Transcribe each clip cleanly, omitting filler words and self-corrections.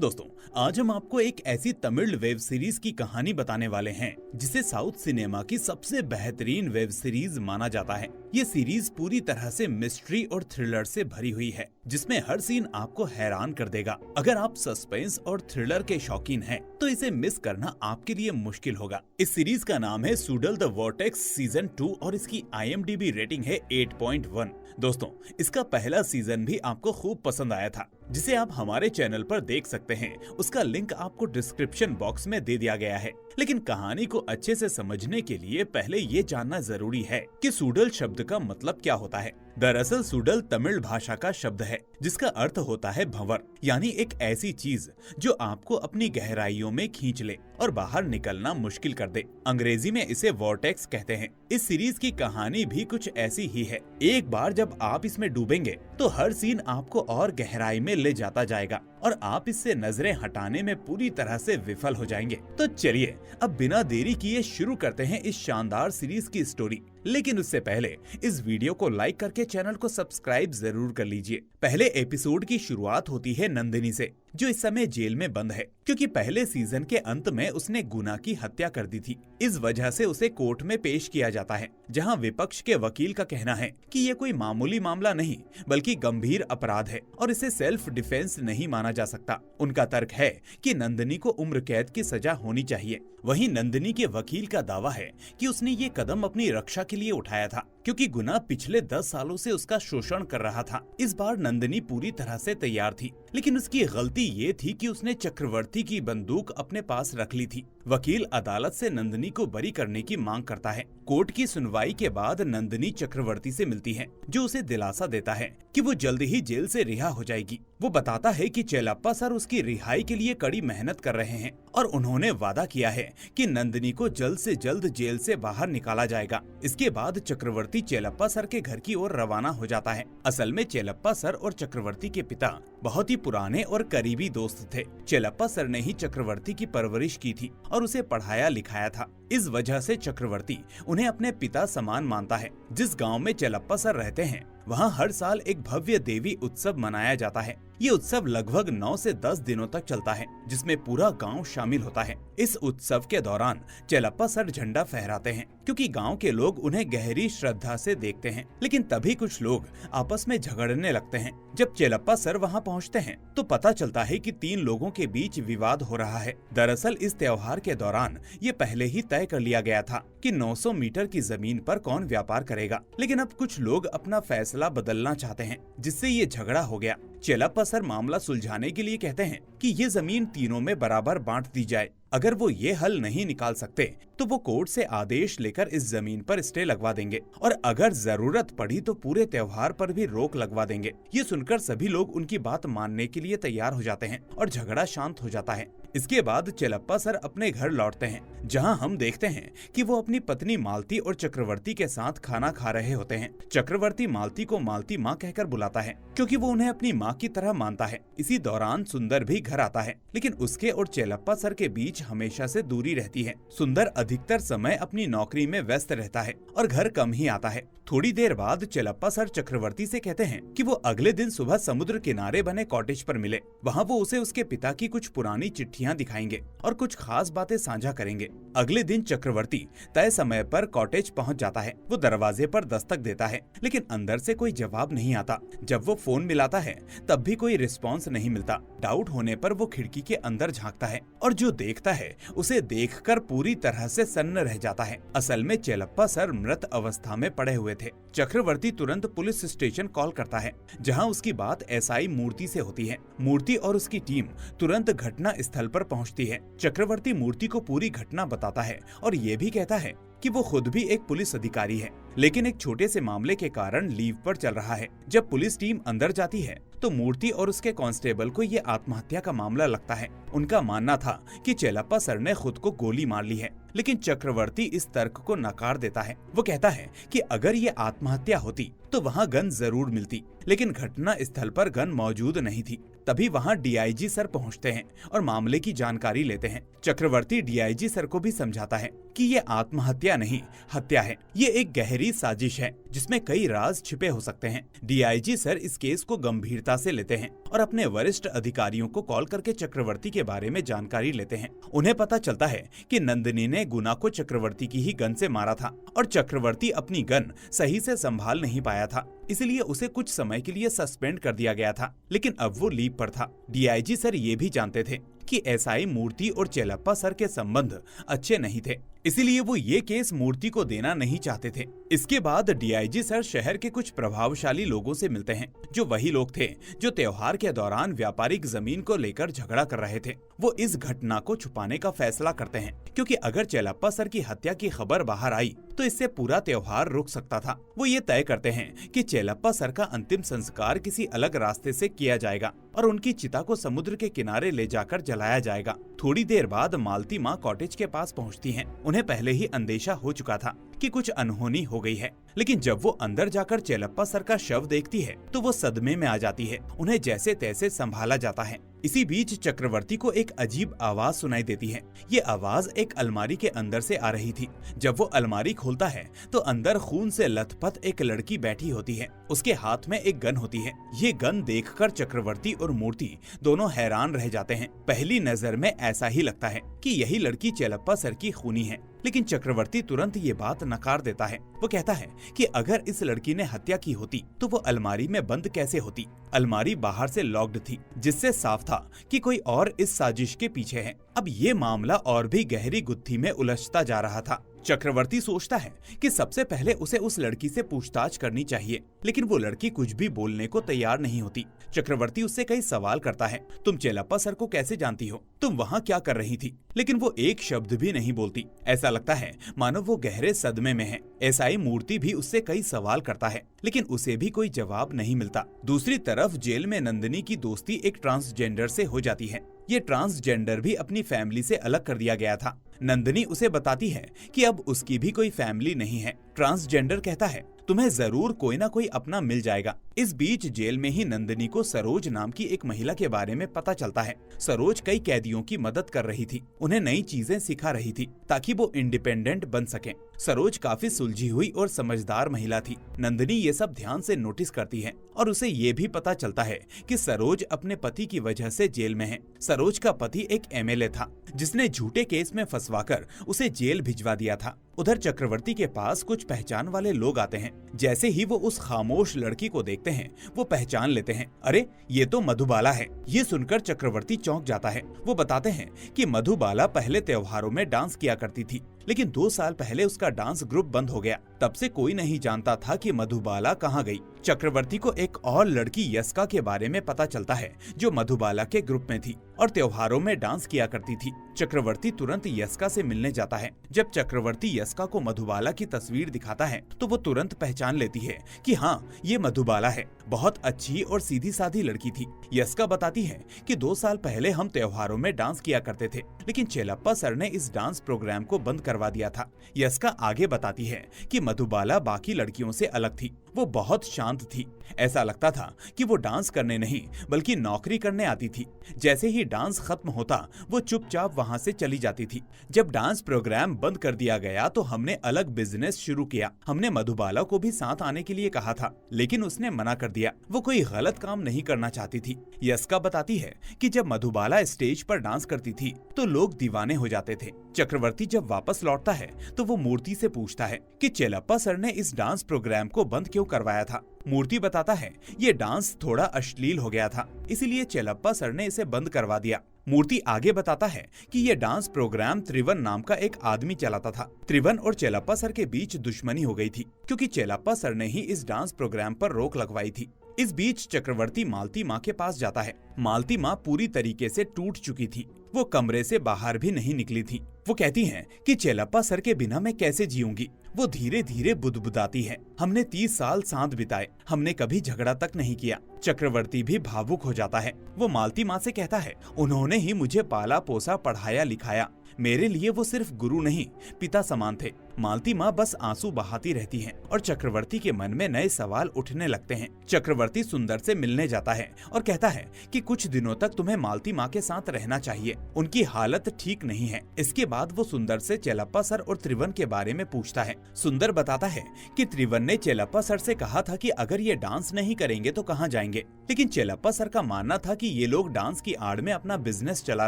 दोस्तों, आज हम आपको एक ऐसी तमिल वेब सीरीज की कहानी बताने वाले हैं जिसे साउथ सिनेमा की सबसे बेहतरीन वेब सीरीज माना जाता है। ये सीरीज पूरी तरह से मिस्ट्री और थ्रिलर से भरी हुई है, जिसमें हर सीन आपको हैरान कर देगा। अगर आप सस्पेंस और थ्रिलर के शौकीन हैं, तो इसे मिस करना आपके लिए मुश्किल होगा। इस सीरीज का नाम है सूडल द वोर्टेक्स सीजन 2 और इसकी IMDb रेटिंग है 8.1। दोस्तों, इसका पहला सीजन भी आपको खूब पसंद आया था, जिसे आप हमारे चैनल पर देख सकते हैं। उसका लिंक आपको डिस्क्रिप्शन बॉक्स में दे दिया गया है। लेकिन कहानी को अच्छे से समझने के लिए पहले ये जानना जरूरी है कि सूडल शब्द का मतलब क्या होता है। दरअसल सूडल तमिल भाषा का शब्द है, जिसका अर्थ होता है भंवर, यानी एक ऐसी चीज जो आपको अपनी गहराइयों में खींच ले और बाहर निकलना मुश्किल कर दे। अंग्रेजी में इसे वॉर्टेक्स कहते हैं। इस सीरीज की कहानी भी कुछ ऐसी ही है। एक बार जब आप इसमें डूबेंगे, तो हर सीन आपको और गहराई में ले जाता जाएगा और आप इससे नजरें हटाने में पूरी तरह से विफल हो जाएंगे। तो चलिए अब बिना देरी किए शुरू करते हैं इस शानदार सीरीज की स्टोरी। लेकिन उससे पहले इस वीडियो को लाइक करके चैनल को सब्सक्राइब जरूर कर लीजिए। पहले एपिसोड की शुरुआत होती है नंदिनी से, जो इस समय जेल में बंद है, क्योंकि पहले सीजन के अंत में उसने गुना की हत्या कर दी थी। इस वजह से उसे कोर्ट में पेश किया जाता है, जहां विपक्ष के वकील का कहना है कि ये कोई मामूली मामला नहीं, बल्कि गंभीर अपराध है और इसे सेल्फ डिफेंस नहीं माना जा सकता। उनका तर्क है कि नंदिनी को उम्र कैद की सजा होनी चाहिए। वहीं नंदिनी के वकील का दावा है कि उसने ये कदम अपनी रक्षा के लिए उठाया था, क्योंकि गुना पिछले 10 सालों से उसका शोषण कर रहा था। इस बार नंदिनी पूरी तरह से तैयार थी, लेकिन उसकी गलती ये थी कि उसने चक्रवर्ती की बंदूक अपने पास रख ली थी। वकील अदालत से नंदिनी को बरी करने की मांग करता है। कोर्ट की सुनवाई के बाद नंदिनी चक्रवर्ती से मिलती है, जो उसे दिलासा देता है कि वो जल्द ही जेल से रिहा हो जाएगी। वो बताता है कि चेलप्पा सर उसकी रिहाई के लिए कड़ी मेहनत कर रहे हैं और उन्होंने वादा किया है कि नंदिनी को जल्द से जल्द जेल से बाहर निकाला जाएगा। इसके बाद चक्रवर्ती चेलप्पा सर के घर की ओर रवाना हो जाता है। असल में चेलप्पा सर और चक्रवर्ती के पिता बहुत ही पुराने और करीबी दोस्त थे। चेलप्पा सर ने ही चक्रवर्ती की परवरिश की थी और उसे पढ़ाया लिखाया था। इस वजह से चक्रवर्ती उन्हें अपने पिता समान मानता है। जिस गांव में चेलप्पा सर रहते हैं, वहाँ हर साल एक भव्य देवी उत्सव मनाया जाता है। ये उत्सव लगभग 9 से 10 दिनों तक चलता है, जिसमें पूरा गांव शामिल होता है। इस उत्सव के दौरान चेलप्पा सर झंडा फहराते हैं, क्योंकि गांव के लोग उन्हें गहरी श्रद्धा से देखते हैं। लेकिन तभी कुछ लोग आपस में झगड़ने लगते हैं। जब चेलप्पा सर वहां पहुंचते हैं, तो पता चलता है कि 3 लोगों के बीच विवाद हो रहा है। दरअसल इस त्योहार के दौरान ये पहले ही तय कर लिया गया था कि 900 मीटर की जमीन पर कौन व्यापार करेगा। लेकिन अब कुछ लोग अपना फैसला बदलना चाहते हैं, जिससे ये झगड़ा हो गया। चेलप्पा सर मामला सुलझाने के लिए कहते हैं कि ये जमीन तीनों में बराबर बांट दी जाए। अगर वो ये हल नहीं निकाल सकते, तो वो कोर्ट से आदेश लेकर इस जमीन पर स्टे लगवा देंगे और अगर जरूरत पड़ी तो पूरे त्योहार पर भी रोक लगवा देंगे। ये सुनकर सभी लोग उनकी बात मानने के लिए तैयार हो जाते हैं और झगड़ा शांत हो जाता है। इसके बाद चेलप्पा सर अपने घर लौटते हैं, जहां हम देखते हैं कि वो अपनी पत्नी मालती और चक्रवर्ती के साथ खाना खा रहे होते हैं। चक्रवर्ती मालती को मालती माँ कहकर बुलाता है, क्योंकि वो उन्हें अपनी माँ की तरह मानता है। इसी दौरान सुंदर भी घर आता है, लेकिन उसके और चेलप्पा सर के बीच हमेशा से दूरी रहती है। सुंदर अधिकतर समय अपनी नौकरी में व्यस्त रहता है और घर कम ही आता है। थोड़ी देर बाद चेलप्पा सर चक्रवर्ती से कहते हैं कि वो अगले दिन सुबह समुद्र किनारे बने कॉटेज पर मिले। वहाँ वो उसे उसके पिता की कुछ पुरानी चिट्ठियाँ दिखाएंगे और कुछ खास बातें साझा करेंगे। अगले दिन चक्रवर्ती तय समय पर कॉटेज पहुँच जाता है। वो दरवाजे पर दस्तक देता है, लेकिन अंदर से कोई जवाब नहीं आता। जब वो फोन मिलाता है, तब भी कोई रिस्पॉन्स नहीं मिलता। डाउट होने पर वो खिड़की के अंदर झांकता है और जो देखता है उसे देखकर पूरी तरह से सन्न रह जाता है। असल में चेलप्पा सर मृत अवस्था में पड़े हुए थे। चक्रवर्ती तुरंत पुलिस स्टेशन कॉल करता है, जहां उसकी बात SI मूर्ति से होती है। मूर्ति और उसकी टीम तुरंत घटना स्थल पर पहुंचती है। चक्रवर्ती मूर्ति को पूरी घटना बताता है और ये भी कहता है कि वो खुद भी एक पुलिस अधिकारी है, लेकिन एक छोटे से मामले के कारण लीव पर चल रहा है। जब पुलिस टीम अंदर जाती है, तो मूर्ति और उसके कांस्टेबल को ये आत्महत्या का मामला लगता है। उनका मानना था कि चेलप्पा सर ने खुद को गोली मार ली है, लेकिन चक्रवर्ती इस तर्क को नकार देता है। वो कहता है कि अगर ये आत्महत्या होती तो वहाँ गन जरूर मिलती, लेकिन घटना स्थल पर गन मौजूद नहीं थी। तभी वहाँ डीआईजी सर पहुँचते हैं और मामले की जानकारी लेते हैं। चक्रवर्ती डीआईजी सर को भी समझाता है कि ये आत्महत्या नहीं, हत्या है। ये एक गहरी साजिश है जिसमें कई राज छिपे हो सकते हैं। डीआईजी सर इस केस को गंभीरता से लेते हैं और अपने वरिष्ठ अधिकारियों को कॉल करके चक्रवर्ती के बारे में जानकारी लेते हैं। उन्हें पता चलता है कि नंदिनी ने गुना को चक्रवर्ती की ही गन से मारा था और चक्रवर्ती अपनी गन सही से संभाल नहीं पाया था, इसलिए उसे कुछ समय के लिए सस्पेंड कर दिया गया था। लेकिन अब वो लीव पर था। डीआईजी सर ये भी जानते थे कि एसआई मूर्ति और चेलप्पा सर के संबंध अच्छे नहीं थे, इसीलिए वो ये केस मूर्ति को देना नहीं चाहते थे। इसके बाद डीआईजी सर शहर के कुछ प्रभावशाली लोगों से मिलते हैं, जो वही लोग थे जो त्योहार के दौरान व्यापारिक जमीन को लेकर झगड़ा कर रहे थे। वो इस घटना को छुपाने का फैसला करते हैं, क्योंकि अगर चेलप्पा सर की हत्या की खबर बाहर आई तो इससे पूरा त्योहार रुक सकता था। वो ये तय करते हैं कि चेलप्पा सर का अंतिम संस्कार किसी अलग रास्ते से किया जाएगा और उनकी चिता को समुद्र के किनारे ले जाकर जलाया जाएगा। थोड़ी देर बाद मालती माँ कॉटेज के पास पहुँचती हैं। उन्हें पहले ही अंदेशा हो चुका था कि कुछ अनहोनी हो गई है, लेकिन जब वो अंदर जाकर चेलप्पा सर का शव देखती है तो वो सदमे में आ जाती है। उन्हें जैसे तैसे संभाला जाता है। इसी बीच चक्रवर्ती को एक अजीब आवाज सुनाई देती है। ये आवाज एक अलमारी के अंदर से आ रही थी। जब वो अलमारी खोलता है तो अंदर खून से लथपथ एक लड़की बैठी होती है। उसके हाथ में एक गन होती है। ये गन देखकर चक्रवर्ती और मूर्ति दोनों हैरान रह जाते हैं। पहली नजर में ऐसा ही लगता है कि यही लड़की चेलप्पा सर की खूनी है, लेकिन चक्रवर्ती तुरंत ये बात नकार देता है। वो कहता है कि अगर इस लड़की ने हत्या की होती तो वो अलमारी में बंद कैसे होती। अलमारी बाहर से लॉक्ड थी, जिससे साफ था कि कोई और इस साजिश के पीछे है। अब ये मामला और भी गहरी गुत्थी में उलझता जा रहा था। चक्रवर्ती सोचता है कि सबसे पहले उसे उस लड़की से पूछताछ करनी चाहिए, लेकिन वो लड़की कुछ भी बोलने को तैयार नहीं होती। चक्रवर्ती उससे कई सवाल करता है। तुम चेलप्पा सर को कैसे जानती हो? तुम वहाँ क्या कर रही थी? लेकिन वो एक शब्द भी नहीं बोलती। ऐसा लगता है मानो वो गहरे सदमे में है। एसआई मूर्ति भी उससे कई सवाल करता है, लेकिन उसे भी कोई जवाब नहीं मिलता। दूसरी तरफ जेल में नंदिनी की दोस्ती एक ट्रांसजेंडर से हो जाती है। ये ट्रांसजेंडर भी अपनी फैमिली से अलग कर दिया गया था। नंदिनी उसे बताती है कि अब उसकी भी कोई फैमिली नहीं है। ट्रांसजेंडर कहता है तुम्हें जरूर कोई ना कोई अपना मिल जाएगा। इस बीच जेल में ही नंदिनी को सरोज नाम की एक महिला के बारे में पता चलता है। सरोज कई कैदियों की मदद कर रही थी, उन्हें नई चीजें सिखा रही थी ताकि वो इंडिपेंडेंट बन सकें। सरोज काफी सुलझी हुई और समझदार महिला थी। नंदिनी ये सब ध्यान से नोटिस करती है और उसे ये भी पता चलता है कि सरोज अपने पति की वजह से जेल में है। सरोज का पति एक एमएलए था जिसने झूठे केस में फंसवाकर उसे जेल भिजवा दिया था। उधर चक्रवर्ती के पास कुछ पहचान वाले लोग आते हैं। जैसे ही वो उस खामोश लड़की को देखते हैं वो पहचान लेते हैं, अरे ये तो मधुबाला है। ये सुनकर चक्रवर्ती चौंक जाता है। वो बताते हैं कि मधुबाला पहले त्योहारों में डांस किया करती थी, लेकिन 2 साल पहले उसका डांस ग्रुप बंद हो गया। तब से कोई नहीं जानता था कि मधुबाला कहाँ गई। चक्रवर्ती को एक और लड़की यस्का के बारे में पता चलता है जो मधुबाला के ग्रुप में थी और त्योहारों में डांस किया करती थी। चक्रवर्ती तुरंत यस्का से मिलने जाता है। जब चक्रवर्ती यस्का को मधुबाला की तस्वीर दिखाता है तो वो तुरंत पहचान लेती है कि हाँ ये मधुबाला है। बहुत अच्छी और सीधी साधी लड़की थी। यस्का बताती है कि 2 साल पहले हम त्योहारों में डांस किया करते थे, लेकिन चेलप्पा सर ने इस डांस प्रोग्राम को बंद करवा दिया था। यस्का आगे बताती है कि मधुबाला बाकी लड़कियों से अलग थी। वो बहुत शांत थी। ऐसा लगता था कि वो डांस करने नहीं बल्कि नौकरी करने आती थी। जैसे ही डांस खत्म होता वो चुपचाप वहाँ से चली जाती थी। जब डांस प्रोग्राम बंद कर दिया गया तो हमने अलग बिजनेस शुरू किया। हमने मधुबाला को भी साथ आने के लिए कहा था, लेकिन उसने मना कर दिया। वो कोई गलत काम नहीं करना चाहती थी। यस्का बताती है कि जब मधुबाला स्टेज पर डांस करती थी तो लोग दीवाने हो जाते थे। चक्रवर्ती जब वापस लौटता है तो वो मूर्ति से पूछता है कि चेलप्पा सर ने इस डांस प्रोग्राम को बंद क्यों करवाया था। मूर्ति बताता है ये डांस थोड़ा अश्लील हो गया था, इसीलिए चेलप्पा सर ने इसे बंद करवा दिया। मूर्ति आगे बताता है कि ये डांस प्रोग्राम त्रिवन नाम का एक आदमी चलाता था। त्रिवन और चेलप्पा सर के बीच दुश्मनी हो गई थी, क्योंकि चेलप्पा सर ने ही इस डांस प्रोग्राम पर रोक लगवाई थी। इस बीच चक्रवर्ती मालती माँ के पास जाता है। मालती माँ पूरी तरीके से टूट चुकी थी। वो कमरे से बाहर भी नहीं निकली थी। वो कहती हैं कि चेलप्पा सर के बिना मैं कैसे जीऊंगी। वो धीरे धीरे बुदबुदाती है, हमने 30 साल साथ बिताए, हमने कभी झगड़ा तक नहीं किया। चक्रवर्ती भी भावुक हो जाता है। वो मालती माँ से कहता है, उन्होंने ही मुझे पाला पोसा पढ़ाया लिखाया। मेरे लिए वो सिर्फ गुरु नहीं पिता समान थे। मालती माँ बस आंसू बहाती रहती हैं और चक्रवर्ती के मन में नए सवाल उठने लगते हैं। चक्रवर्ती सुंदर से मिलने जाता है और कहता है कि कुछ दिनों तक तुम्हें मालती माँ के साथ रहना चाहिए, उनकी हालत ठीक नहीं है। इसके बाद वो सुंदर से चेलप्पा सर और त्रिवन के बारे में पूछता है। सुंदर बताता है कि त्रिवन ने चेलप्पा सर से कहा था कि अगर ये डांस नहीं करेंगे तो कहाँ जाएंगे, लेकिन चेलप्पा सर का मानना था कि ये लोग डांस की आड़ में अपना बिजनेस चला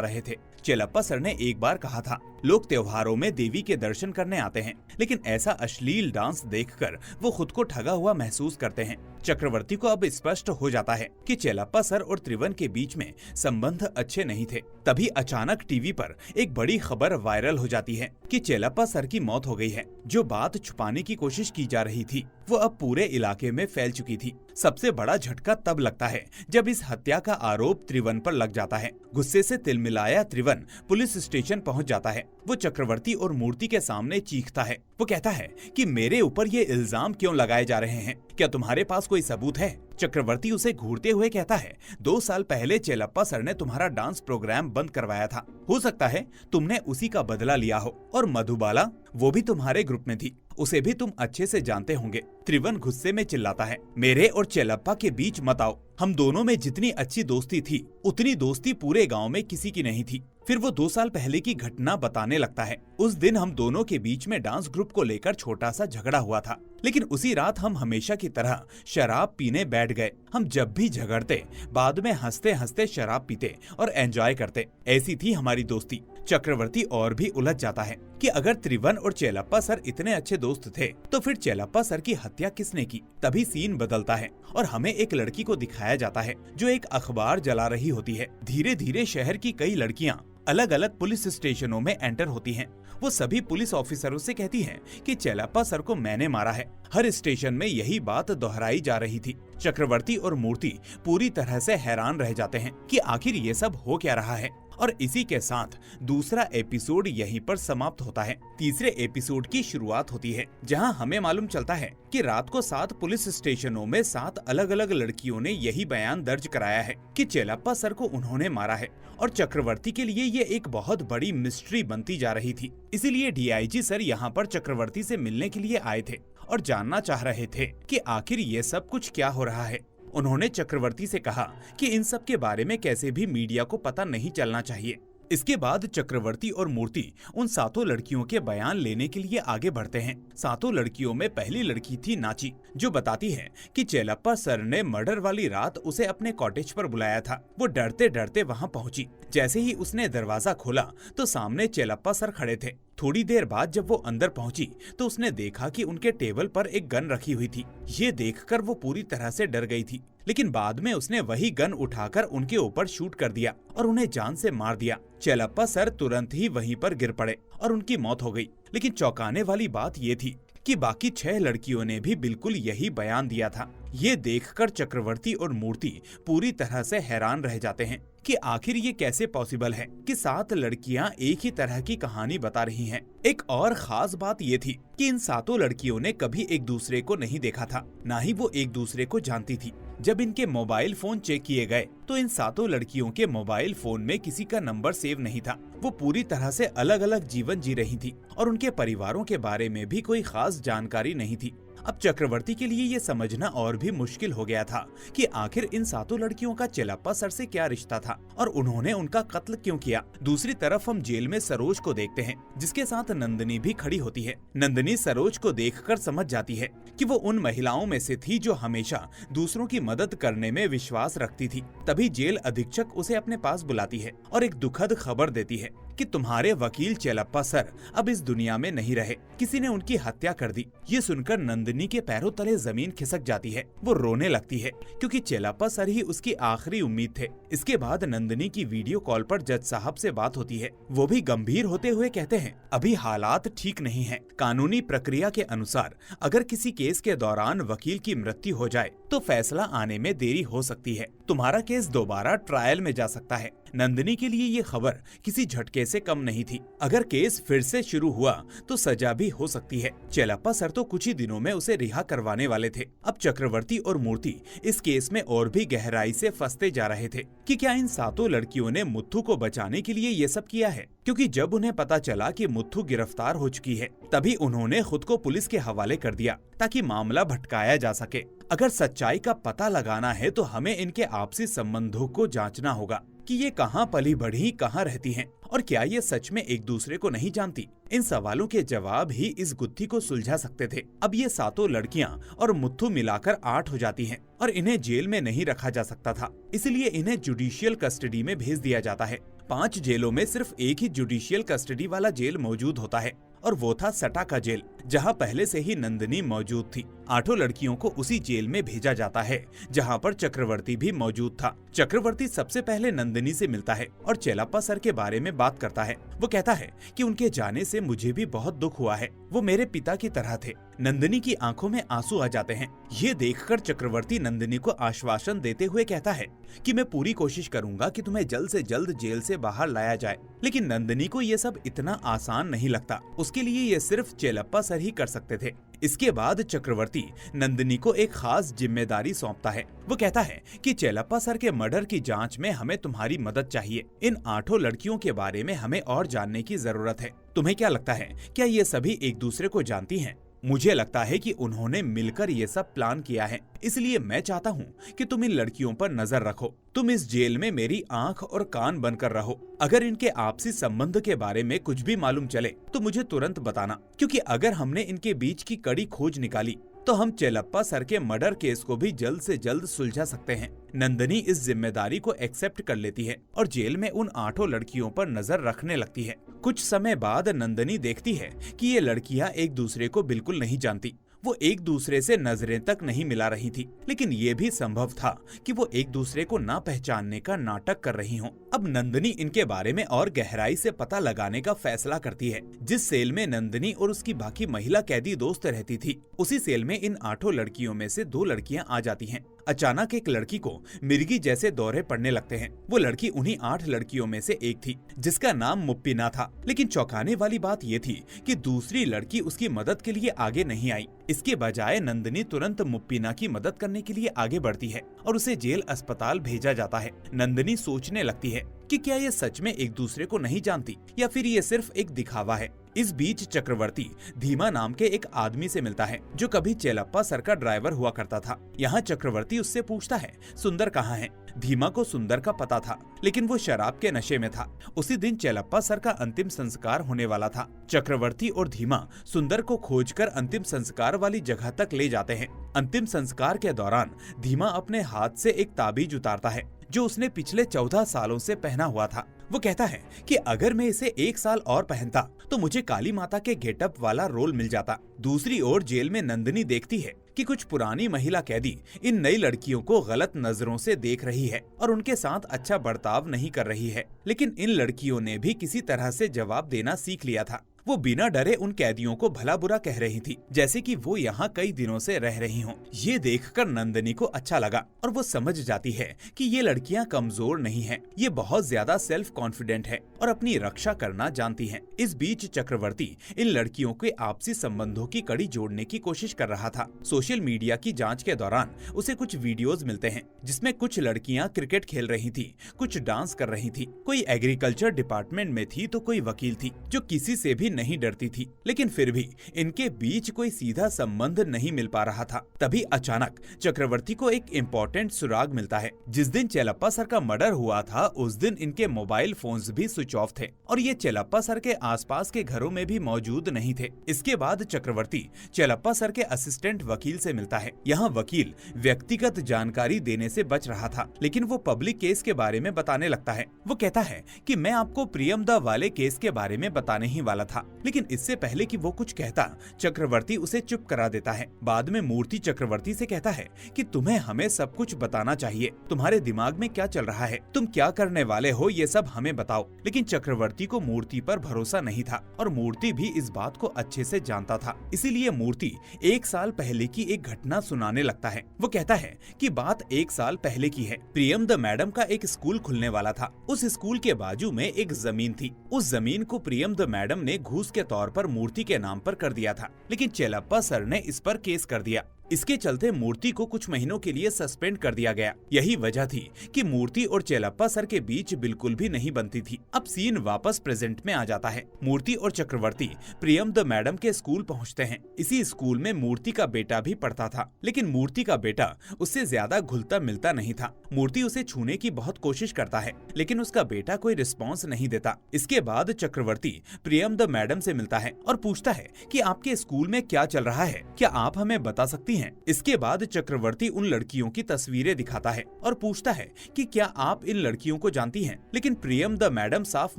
रहे थे। चेलप्पा सर ने एक बार कहा था, लोग त्योहारों में देवी के दर्शन करने आते हैं, लेकिन ऐसा अश्लील डांस देखकर वो खुद को ठगा हुआ महसूस करते हैं। चक्रवर्ती को अब स्पष्ट हो जाता है कि चेलप्पा सर और त्रिवन के बीच में संबंध अच्छे नहीं थे। तभी अचानक टीवी पर एक बड़ी खबर वायरल हो जाती है कि चेलप्पा सर की मौत हो गई है। जो बात छुपाने की कोशिश की जा रही थी वो अब पूरे इलाके में फैल चुकी थी। सबसे बड़ा झटका तब लगता है जब इस हत्या का आरोप त्रिवन पर लग जाता है। गुस्से से तिलमिलाया त्रिवन पुलिस स्टेशन पहुंच जाता है। वो चक्रवर्ती और मूर्ति के सामने चीखता है। वो कहता है कि मेरे ऊपर ये इल्जाम क्यों लगाए जा रहे हैं, क्या तुम्हारे पास कोई सबूत है? चक्रवर्ती उसे घूरते हुए कहता है, 2 साल पहले चेलप्पा सर ने तुम्हारा डांस प्रोग्राम बंद करवाया था, हो सकता है तुमने उसी का बदला लिया हो। और मधुबाला, वो भी तुम्हारे ग्रुप में थी, उसे भी तुम अच्छे से जानते होंगे। त्रिवन गुस्से में चिल्लाता है, मेरे और चेलप्पा के बीच मत आओ। हम दोनों में जितनी अच्छी दोस्ती थी उतनी दोस्ती पूरे गांव में किसी की नहीं थी। फिर वो 2 साल पहले की घटना बताने लगता है। उस दिन हम दोनों के बीच में डांस ग्रुप को लेकर छोटा सा झगड़ा हुआ था, लेकिन उसी रात हम हमेशा की तरह शराब पीने बैठ गए। हम जब भी झगड़ते बाद में हंसते हंसते शराब पीते और एंजॉय करते। ऐसी थी हमारी दोस्ती। चक्रवर्ती और भी उलझ जाता है कि अगर त्रिवन और चेलप्पा सर इतने अच्छे दोस्त थे तो फिर चेलप्पा सर की हत्या किसने की? तभी सीन बदलता है और हमें एक लड़की को दिखाया जाता है जो एक अखबार जला रही होती है। धीरे धीरे शहर की कई लड़कियां अलग अलग पुलिस स्टेशनों में एंटर होती हैं। वो सभी पुलिस ऑफिसरों से कहती हैं कि चेलप्पा सर को मैंने मारा है। हर स्टेशन में यही बात दोहराई जा रही थी। चक्रवर्ती और मूर्ति पूरी तरह से हैरान रह जाते हैं कि आखिर ये सब हो क्या रहा है। और इसी के साथ दूसरा एपिसोड यहीं पर समाप्त होता है। तीसरे एपिसोड की शुरुआत होती है जहां हमें मालूम चलता है कि रात को 7 पुलिस स्टेशनों में 7 अलग अलग लड़कियों ने यही बयान दर्ज कराया है कि चेलप्पा सर को उन्होंने मारा है। और चक्रवर्ती के लिए ये एक बहुत बड़ी मिस्ट्री बनती जा रही थी। इसीलिए डीआईजी सर यहाँ पर चक्रवर्ती से मिलने के लिए आए थे और जानना चाह रहे थे कि आखिर ये सब कुछ क्या हो रहा है। उन्होंने चक्रवर्ती से कहा कि इन सब के बारे में कैसे भी मीडिया को पता नहीं चलना चाहिए। इसके बाद चक्रवर्ती और मूर्ति उन 7 लड़कियों के बयान लेने के लिए आगे बढ़ते हैं। 7 लड़कियों में पहली लड़की थी नाची, जो बताती है कि चेलप्पा सर ने मर्डर वाली रात उसे अपने कॉटेज पर बुलाया था। वो डरते डरते वहां पहुंची। जैसे ही उसने दरवाजा खोला तो सामने चेलप्पा सर खड़े थे। थोड़ी देर बाद जब वो अंदर पहुंची तो उसने देखा कि उनके टेबल पर एक गन रखी हुई थी। ये देखकर वो पूरी तरह से डर गई थी, लेकिन बाद में उसने वही गन उठाकर उनके ऊपर शूट कर दिया और उन्हें जान से मार दिया। चेलप्पा सर तुरंत ही वहीं पर गिर पड़े और उनकी मौत हो गई। लेकिन चौंकाने वाली बात ये थी कि बाकी 6 लड़कियों ने भी बिल्कुल यही बयान दिया था। ये देखकर चक्रवर्ती और मूर्ति पूरी तरह से हैरान रह जाते हैं कि आखिर ये कैसे पॉसिबल है कि 7 लड़कियां एक ही तरह की कहानी बता रही हैं। एक और खास बात ये थी कि इन 7 लड़कियों ने कभी एक दूसरे को नहीं देखा था, ना ही वो एक दूसरे को जानती थी। जब इनके मोबाइल फोन चेक किए गए तो इन 7 लड़कियों के मोबाइल फोन में किसी का नंबर सेव नहीं था। वो पूरी तरह से अलग अलग जीवन जी रही थी और उनके परिवारों के बारे में भी कोई खास जानकारी नहीं थी। अब चक्रवर्ती के लिए ये समझना और भी मुश्किल हो गया था कि आखिर इन 7 लड़कियों का चेलप्पा सर से क्या रिश्ता था और उन्होंने उनका कत्ल क्यों किया। दूसरी तरफ हम जेल में सरोज को देखते हैं, जिसके साथ नंदिनी भी खड़ी होती है। नंदिनी सरोज को देखकर समझ जाती है कि वो उन महिलाओं में से थी जो हमेशा दूसरों की मदद करने में विश्वास रखती थी। तभी जेल अधीक्षक उसे अपने पास बुलाती है और एक दुखद खबर देती है कि तुम्हारे वकील चेलप्पा सर अब इस दुनिया में नहीं रहे, किसी ने उनकी हत्या कर दी। ये सुनकर नंदिनी के पैरों तले जमीन खिसक जाती है। वो रोने लगती है क्योंकि चेलप्पा सर ही उसकी आखिरी उम्मीद थे। इसके बाद नंदिनी की वीडियो कॉल पर जज साहब से बात होती है। वो भी गंभीर होते हुए कहते हैं, अभी हालात ठीक नहीं है। कानूनी प्रक्रिया के अनुसार अगर किसी केस के दौरान वकील की मृत्यु हो जाए तो फैसला आने में देरी हो सकती है। तुम्हारा केस दोबारा ट्रायल में जा सकता है, नंदिनी के लिए ये खबर किसी झटके से कम नहीं थी। अगर केस फिर से शुरू हुआ तो सजा भी हो सकती है। चेलप्पा सर तो कुछ ही दिनों में उसे रिहा करवाने वाले थे। अब चक्रवर्ती और मूर्ति इस केस में और भी गहराई से फंसते जा रहे थे कि क्या इन सातों लड़कियों ने मुथ्थू को बचाने के लिए ये सब किया है। क्योंकि जब उन्हें पता चला कि मुथ्थू गिरफ्तार हो चुकी है, तभी उन्होंने खुद को पुलिस के हवाले कर दिया ताकि मामला भटकाया जा सके। अगर सच्चाई का पता लगाना है तो हमें इनके आपसी संबंधों को जांचना होगा कि ये कहाँ पली बढ़ी, कहाँ रहती हैं और क्या ये सच में एक दूसरे को नहीं जानती। इन सवालों के जवाब ही इस गुत्थी को सुलझा सकते थे। अब ये सातों लड़कियां और मुथ्थू मिलाकर 8 हो जाती हैं और इन्हें जेल में नहीं रखा जा सकता था, इसलिए इन्हें जुडिशियल कस्टडी में भेज दिया जाता है। 5 जेलों में सिर्फ एक ही जुडिशियल कस्टडी वाला जेल मौजूद होता है और वो था सटा का जेल, जहां पहले से ही नंदिनी मौजूद थी। 8 लड़कियों को उसी जेल में भेजा जाता है जहां पर चक्रवर्ती भी मौजूद था। चक्रवर्ती सबसे पहले नंदिनी से मिलता है और चेलप्पा सर के बारे में बात करता है। वो कहता है कि उनके जाने से मुझे भी बहुत दुख हुआ है, वो मेरे पिता की तरह थे। नंदिनी की आंखों में आंसू आ जाते हैं। ये देखकर चक्रवर्ती नंदिनी को आश्वासन देते हुए कहता है कि मैं पूरी कोशिश करूंगा कि तुम्हें जल्द से जल्द जेल से बाहर लाया जाए। लेकिन नंदिनी को ये सब इतना आसान नहीं लगता। उसके लिए ये सिर्फ चेलप्पा सर ही कर सकते थे। इसके बाद चक्रवर्ती नंदिनी को एक खास जिम्मेदारी सौंपता है। वो कहता है कि चेलप्पा सर के मर्डर की जांच में हमें तुम्हारी मदद चाहिए। इन 8 लड़कियों के बारे में हमें और जानने की जरूरत है। तुम्हें क्या लगता है, क्या ये सभी एक दूसरे को जानती हैं? मुझे लगता है कि उन्होंने मिलकर ये सब प्लान किया है, इसलिए मैं चाहता हूँ कि तुम इन लड़कियों पर नजर रखो। तुम इस जेल में मेरी आंख और कान बनकर रहो। अगर इनके आपसी संबंध के बारे में कुछ भी मालूम चले तो मुझे तुरंत बताना, क्योंकि अगर हमने इनके बीच की कड़ी खोज निकाली तो हम चेलप्पा सर के मर्डर केस को भी जल्द से जल्द सुलझा सकते हैं। नंदिनी इस जिम्मेदारी को एक्सेप्ट कर लेती है और जेल में उन 8 लड़कियों पर नजर रखने लगती है। कुछ समय बाद नंदिनी देखती है कि ये लड़कियां एक दूसरे को बिल्कुल नहीं जानती। वो एक दूसरे से नजरें तक नहीं मिला रही थी, लेकिन ये भी संभव था कि वो एक दूसरे को ना पहचानने का नाटक कर रही हों। अब नंदिनी इनके बारे में और गहराई से पता लगाने का फैसला करती है। जिस सेल में नंदिनी और उसकी बाकी महिला कैदी दोस्त रहती थी, उसी सेल में इन 8 लड़कियों में से 2 लड़कियां आ जाती हैं। अचानक एक लड़की को मिर्गी जैसे दौरे पड़ने लगते हैं। वो लड़की उन्हीं 8 लड़कियों में से एक थी, जिसका नाम मुप्पिना था। लेकिन चौंकाने वाली बात ये थी कि दूसरी लड़की उसकी मदद के लिए आगे नहीं आई। इसके बजाय नंदिनी तुरंत मुप्पिना की मदद करने के लिए आगे बढ़ती है और उसे जेल अस्पताल भेजा जाता है। नंदिनी सोचने लगती है कि क्या ये सच में एक दूसरे को नहीं जानती या फिर ये सिर्फ एक दिखावा है। इस बीच चक्रवर्ती धीमा नाम के एक आदमी से मिलता है जो कभी चेलप्पा सर का ड्राइवर हुआ करता था। यहाँ चक्रवर्ती उससे पूछता है सुंदर कहाँ है। धीमा को सुंदर का पता था, लेकिन वो शराब के नशे में था। उसी दिन चेलप्पा सर का अंतिम संस्कार होने वाला था। चक्रवर्ती और धीमा सुंदर को खोजकर अंतिम संस्कार वाली जगह तक ले जाते हैं। अंतिम संस्कार के दौरान धीमा अपने हाथ से एक ताबीज उतारता है जो उसने पिछले 14 सालों से पहना हुआ था। वो कहता है कि अगर मैं इसे 1 साल और पहनता तो मुझे काली माता के गेटअप वाला रोल मिल जाता। दूसरी ओर जेल में नंदिनी देखती है कि कुछ पुरानी महिला कैदी इन नई लड़कियों को गलत नजरों से देख रही है और उनके साथ अच्छा बर्ताव नहीं कर रही है। लेकिन इन लड़कियों ने भी किसी तरह से जवाब देना सीख लिया था। वो बिना डरे उन कैदियों को भला बुरा कह रही थी, जैसे कि वो यहाँ कई दिनों से रह रही हों। ये देखकर नंदिनी को अच्छा लगा और वो समझ जाती है कि ये लड़कियाँ कमजोर नहीं हैं, ये बहुत ज्यादा सेल्फ कॉन्फिडेंट है और अपनी रक्षा करना जानती हैं। इस बीच चक्रवर्ती इन लड़कियों के आपसी संबंधों की कड़ी जोड़ने की कोशिश कर रहा था। सोशल मीडिया की जाँच के दौरान उसे कुछ वीडियोज मिलते हैं जिसमें कुछ लड़कियाँ क्रिकेट खेल रही थी, कुछ डांस कर रही थी, कोई एग्रीकल्चर डिपार्टमेंट में थी तो कोई वकील थी जो किसी से भी नहीं डरती थी। लेकिन फिर भी इनके बीच कोई सीधा संबंध नहीं मिल पा रहा था। तभी अचानक चक्रवर्ती को एक इम्पोर्टेंट सुराग मिलता है। जिस दिन चेलप्पा सर का मर्डर हुआ था उस दिन इनके मोबाइल फोन्स भी स्विच ऑफ थे और ये चेलप्पा सर के आसपास के घरों में भी मौजूद नहीं थे। इसके बाद चक्रवर्ती चेलप्पा सर के असिस्टेंट वकील से मिलता है। यहाँ वकील व्यक्तिगत जानकारी देने से बच रहा था, लेकिन वो पब्लिक केस के बारे में बताने लगता है। वो कहता है कि मैं आपको प्रियमदा वाले केस के बारे में बताने ही वाला था। लेकिन इससे पहले कि वो कुछ कहता, चक्रवर्ती उसे चुप करा देता है। बाद में मूर्ति चक्रवर्ती से कहता है कि तुम्हें हमें सब कुछ बताना चाहिए, तुम्हारे दिमाग में क्या चल रहा है, तुम क्या करने वाले हो, ये सब हमें बताओ। लेकिन चक्रवर्ती को मूर्ति पर भरोसा नहीं था और मूर्ति भी इस बात को अच्छे से जानता था। इसीलिए मूर्ति 1 साल पहले की एक घटना सुनाने लगता है। वो कहता है कि बात 1 साल पहले की है। प्रियम द मैडम का एक स्कूल खुलने वाला था। उस स्कूल के बाजू में एक जमीन थी। उस जमीन को प्रियम द मैडम ने घूस के तौर पर मूर्ति के नाम पर कर दिया था, लेकिन चेलप्पा सर ने इस पर केस कर दिया। इसके चलते मूर्ति को कुछ महीनों के लिए सस्पेंड कर दिया गया। यही वजह थी कि मूर्ति और चेलप्पा सर के बीच बिल्कुल भी नहीं बनती थी। अब सीन वापस प्रेजेंट में आ जाता है। मूर्ति और चक्रवर्ती प्रियम द मैडम के स्कूल पहुंचते हैं। इसी स्कूल में मूर्ति का बेटा भी पढ़ता था, लेकिन मूर्ति का बेटा उससे ज्यादा घुलता मिलता नहीं था। मूर्ति उसे छूने की बहुत कोशिश करता है, लेकिन उसका बेटा कोई रिस्पॉन्स नहीं देता। इसके बाद चक्रवर्ती प्रियम द मैडम से मिलता है और पूछता है कि आपके स्कूल में क्या चल रहा है, क्या आप हमें बता सकती हैं? इसके बाद चक्रवर्ती उन लड़कियों की तस्वीरें दिखाता है और पूछता है कि क्या आप इन लड़कियों को जानती हैं? लेकिन प्रियम द मैडम साफ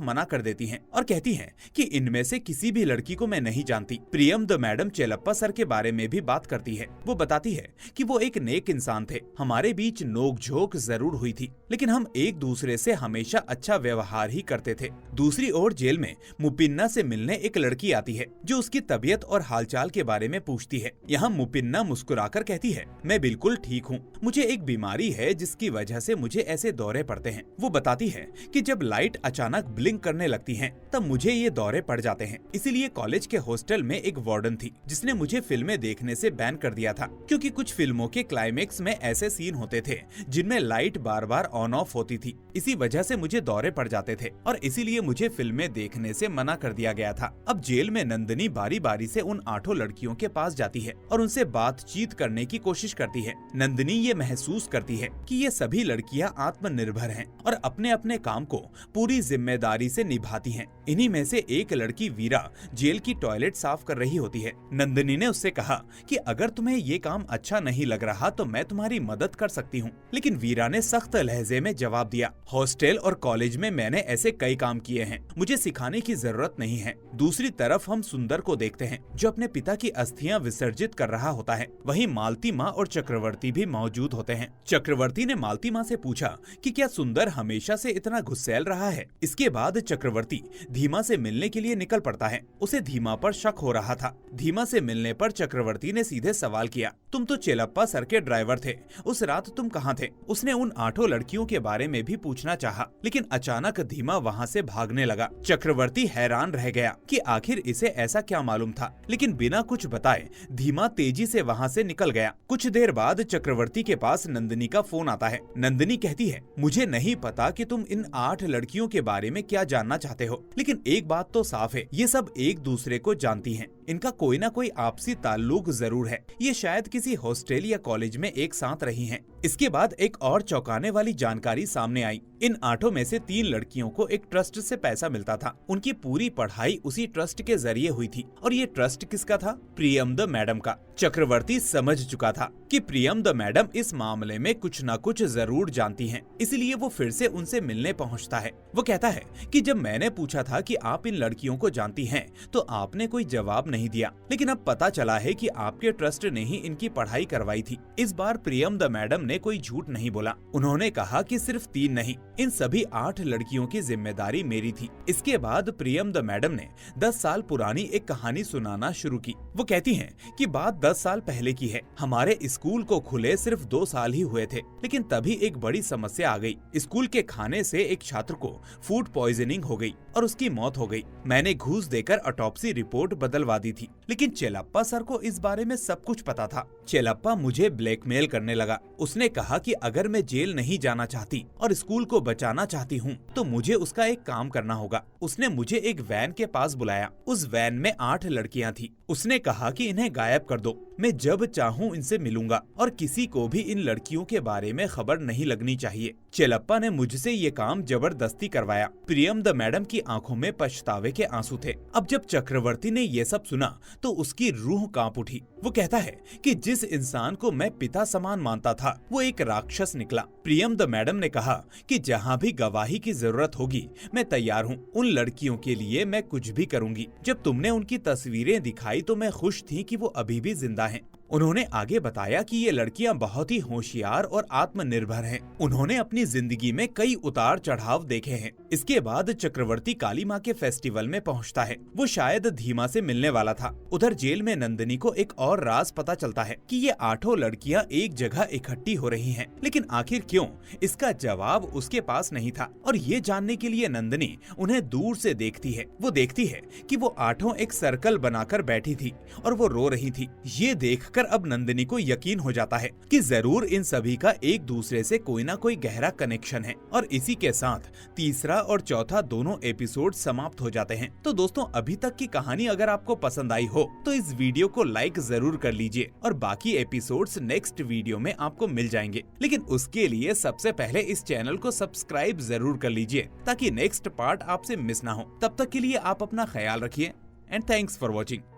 मना कर देती हैं और कहती हैं कि इनमें से किसी भी लड़की को मैं नहीं जानती। प्रियम द मैडम चेलप्पा सर के बारे में भी बात करती है। वो बताती है कि वो एक नेक इंसान थे, हमारे बीच नोक झोंक जरूर हुई थी, लेकिन हम एक दूसरे से हमेशा अच्छा व्यवहार ही करते थे। दूसरी ओर जेल में मुपिन्ना से मिलने एक लड़की आती है जो उसकी तबीयत और हालचाल के बारे में पूछती है। यहाँ मुपिन्ना मुस्कुराकर कहती है, मैं बिल्कुल ठीक हूँ, मुझे एक बीमारी है जिसकी वजह से मुझे ऐसे दौरे पड़ते हैं। वो बताती है कि जब लाइट अचानक ब्लिंक करने लगती है तब मुझे ये दौरे पड़ जाते हैं। इसीलिए कॉलेज के हॉस्टल में एक वार्डन थी जिसने मुझे फिल्में देखने से बैन कर दिया था, क्योंकि कुछ फिल्मों के क्लाइमेक्स में ऐसे सीन होते थे जिनमें light bar bar on off होती थी। इसी वजह से मुझे दौरे पड़ जाते थे और इसीलिए मुझे फिल्में देखने से मना कर दिया गया था। अब जेल में नंदिनी बारी बारी से उन 8 लड़कियों के पास जाती है और उनसे बातचीत करने की कोशिश करती है। नंदिनी ये महसूस करती है कि ये सभी लड़कियां आत्मनिर्भर हैं और अपने अपने काम को पूरी जिम्मेदारी से निभाती हैं। इन्हीं में से एक लड़की वीरा जेल की टॉयलेट साफ कर रही होती है। नंदिनी ने उससे कहा कि अगर तुम्हें ये काम अच्छा नहीं लग रहा तो मैं तुम्हारी मदद कर सकती हूँ, लेकिन वीरा ने सख्त लहजे में जवाब दिया, हॉस्टल और कॉलेज में मैंने ऐसे कई काम किए हैं, मुझे सिखाने की जरूरत नहीं है। दूसरी तरफ हम सुंदर को देखते हैं जो अपने पिता की अस्थियां विसर्जित कर रहा होता है। वहीं मालती माँ और चक्रवर्ती भी मौजूद होते हैं। चक्रवर्ती ने मालती माँ से पूछा कि क्या सुंदर हमेशा से इतना गुस्सैल रहा है। इसके बाद चक्रवर्ती धीमा से मिलने के लिए निकल पड़ता है। उसे धीमा पर शक हो रहा था। धीमा से मिलने पर चक्रवर्ती ने सीधे सवाल किया, तुम तो चेलप्पा सर के ड्राइवर थे, उस रात तुम कहाँ थे? उसने उन 8 लड़कियों के बारे में भी पूछना चाहा, लेकिन अचानक धीमा वहाँ से भागने लगा। चक्रवर्ती हैरान रह गया कि आखिर इसे ऐसा क्या मालूम था, लेकिन बिना कुछ बताए धीमा तेजी से वहाँ से निकल गया। कुछ देर बाद चक्रवर्ती के पास नंदिनी का फोन आता है। नंदिनी कहती है, मुझे नहीं पता कि तुम इन 8 लड़कियों के बारे में क्या जानना चाहते हो, लेकिन एक बात तो साफ है, ये सब एक दूसरे को जानती हैं। इनका कोई ना कोई आपसी ताल्लुक जरूर है। ये शायद किसी हॉस्टल या कॉलेज में एक साथ रही हैं। इसके बाद एक और चौंकाने वाली जानकारी सामने आई। इन 8 में से 3 लड़कियों को एक ट्रस्ट से पैसा मिलता था। उनकी पूरी पढ़ाई उसी ट्रस्ट के जरिए हुई थी और ये ट्रस्ट किसका था? प्रियम द मैडम का। चक्रवर्ती समझ चुका था कि प्रियम द मैडम इस मामले में कुछ न कुछ जरूर जानती हैं, इसलिए वो फिर से उनसे मिलने पहुंचता है। वो कहता है कि जब मैंने पूछा था कि आप इन लड़कियों को जानती हैं तो आपने कोई जवाब नहीं दिया, लेकिन अब पता चला है कि आपके ट्रस्ट ने ही इनकी पढ़ाई करवाई थी। इस बार प्रियम द मैडम ने कोई झूठ नहीं बोला। उन्होंने कहा कि सिर्फ 3 नहीं, इन सभी 8 लड़कियों की जिम्मेदारी मेरी थी। इसके बाद प्रियम द मैडम ने 10 साल पुरानी एक कहानी सुनाना शुरू की। वो कहती हैं कि बात 10 साल पहले की है। हमारे स्कूल को खुले सिर्फ 2 साल ही हुए थे, लेकिन तभी एक बड़ी समस्या आ गई। स्कूल के खाने से एक छात्र को फूड पॉइजनिंग हो गई और उसकी मौत हो गई। मैंने घूस देकर ऑटोप्सी रिपोर्ट बदलवा दी थी, लेकिन चेलप्पा सर को इस बारे में सब कुछ पता था। चेलप्पा मुझे ब्लैकमेल करने लगा। उसने कहा कि अगर मैं जेल नहीं जाना चाहती और स्कूल को बचाना चाहती हूँ तो मुझे उसका एक काम करना होगा। उसने मुझे एक वैन के पास बुलाया। उस वैन में 8 लड़कियाँ थी। उसने कहा कि इन्हें गायब कर दो, मैं जब चाहूँ इनसे मिलूंगा और किसी को भी इन लड़कियों के बारे में खबर नहीं लगनी चाहिए। चेलप्पा ने मुझसे ये काम जबरदस्ती करवाया। प्रियम द मैडम की आंखों में पछतावे के आंसू थे। अब जब चक्रवर्ती ने ये सब सुना तो उसकी रूह कांप उठी। वो कहता है कि जिस इंसान को मैं पिता समान मानता था वो एक राक्षस निकला। प्रियम द मैडम ने कहा कि जहाँ भी गवाही की जरूरत होगी मैं तैयार हूँ। उन लड़कियों के लिए मैं कुछ भी करूंगी। जब तुमने उनकी तस्वीरें दिखाई तो मैं खुश थी कि वो अभी भी जिंदा हैं। उन्होंने आगे बताया कि ये लड़कियां बहुत ही होशियार और आत्मनिर्भर हैं। उन्होंने अपनी जिंदगी में कई उतार चढ़ाव देखे हैं। इसके बाद चक्रवर्ती काली माँ के फेस्टिवल में पहुंचता है। वो शायद धीमा से मिलने वाला था। उधर जेल में नंदिनी को एक और राज पता चलता है कि ये 8 लड़कियां एक जगह इकट्ठी हो रही हैं। लेकिन आखिर क्यों, इसका जवाब उसके पास नहीं था। और ये जानने के लिए नंदिनी उन्हें दूर से देखती है। वो देखती है कि वो 8 एक सर्कल बनाकर बैठी थी और वो रो रही थी। ये देखकर अब नंदिनी को यकीन हो जाता है कि जरूर इन सभी का एक दूसरे से कोई ना कोई गहरा कनेक्शन है। और इसी के साथ तीसरा और चौथा दोनों एपिसोड समाप्त हो जाते हैं। तो दोस्तों, अभी तक की कहानी अगर आपको पसंद आई हो तो इस वीडियो को लाइक जरूर कर लीजिए और बाकी एपिसोड्स नेक्स्ट वीडियो में आपको मिल जाएंगे। लेकिन उसके लिए सबसे पहले इस चैनल को सब्सक्राइब जरूर कर लीजिए ताकि नेक्स्ट पार्ट आपसे मिस ना हो। तब तक के लिए आप अपना ख्याल रखिए एंड थैंक्स फॉर वॉचिंग।